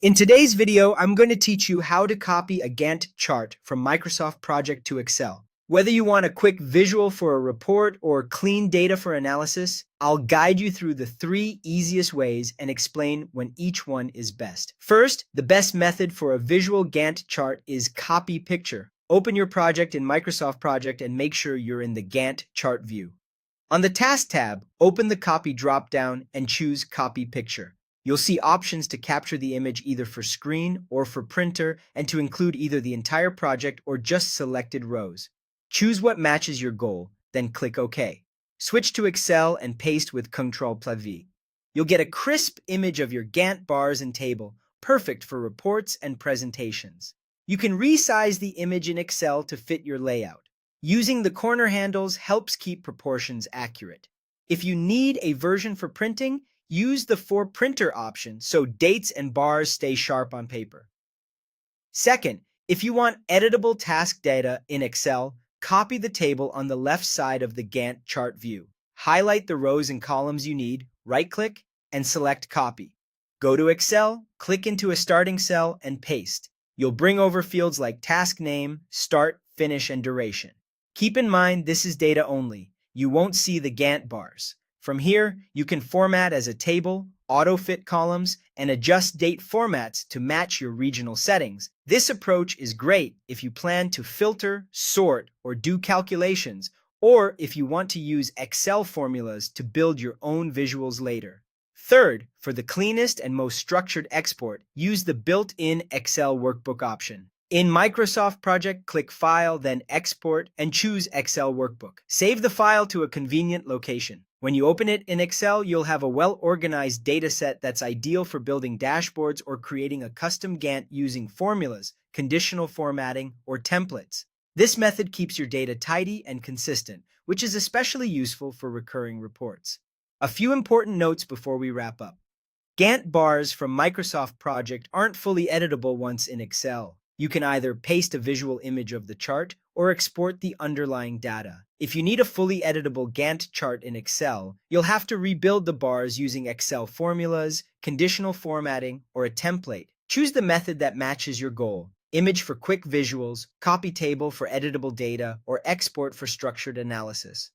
In today's video, I'm going to teach you how to copy a Gantt chart from Microsoft Project to Excel. Whether you want a quick visual for a report or clean data for analysis, I'll guide you through the 3 easiest ways and explain when each one is best. First, the best method for a visual Gantt chart is Copy Picture. Open your project in Microsoft Project and make sure you're in the Gantt chart view. On the Task tab, open the Copy drop-down and choose Copy Picture. You'll see options to capture the image either for screen or for printer and to include either the entire project or just selected rows. Choose what matches your goal, then click OK. Switch to Excel and paste with Ctrl+V. You'll get a crisp image of your Gantt bars and table, perfect for reports and presentations. You can resize the image in Excel to fit your layout. Using the corner handles helps keep proportions accurate. If you need a version for printing, use the For Printer option so dates and bars stay sharp on paper. Second, if you want editable task data in Excel, copy the table on the left side of the Gantt chart view. Highlight the rows and columns you need, right-click, and select Copy. Go to Excel, click into a starting cell, and paste. You'll bring over fields like task name, start, finish, and duration. Keep in mind this is data only. You won't see the Gantt bars. From here, you can format as a table, auto-fit columns, and adjust date formats to match your regional settings. This approach is great if you plan to filter, sort, or do calculations, or if you want to use Excel formulas to build your own visuals later. Third, for the cleanest and most structured export, use the built-in Excel Workbook option. In Microsoft Project, click File, then Export, and choose Excel Workbook. Save the file to a convenient location. When you open it in Excel, you'll have a well-organized dataset that's ideal for building dashboards or creating a custom Gantt using formulas, conditional formatting, or templates. This method keeps your data tidy and consistent, which is especially useful for recurring reports. A few important notes before we wrap up. Gantt bars from Microsoft Project aren't fully editable once in Excel. You can either paste a visual image of the chart or export the underlying data. If you need a fully editable Gantt chart in Excel, you'll have to rebuild the bars using Excel formulas, conditional formatting, or a template. Choose the method that matches your goal: image for quick visuals, copy table for editable data, or export for structured analysis.